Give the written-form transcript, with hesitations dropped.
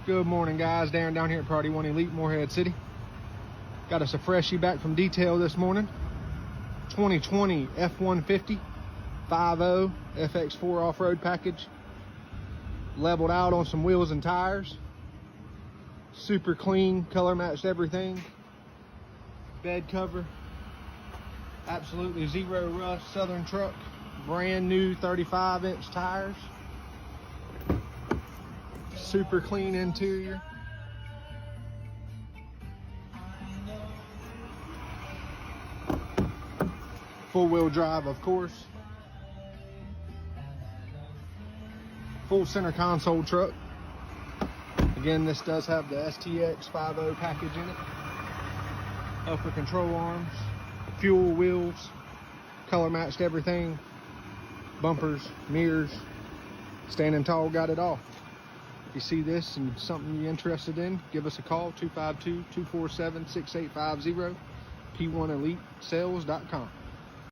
Good morning, guys. Darren down here at Priority One Elite, Morehead City. Got us a freshie back from detail this morning. 2020 F-150 5.0 FX4 off-road package. Leveled out on some wheels and tires. Super clean, color matched everything. Bed cover. Absolutely zero rust, Southern truck. Brand new 35-inch tires. Super clean interior. Full-wheel drive, of course. Full center console truck. Again, this does have the STX 5.0 package in it. Upper control arms, fuel wheels, color matched everything. Bumpers, mirrors, standing tall, got it all. If you see this and something you're interested in, give us a call, 252-247-6850, P1EliteSales.com.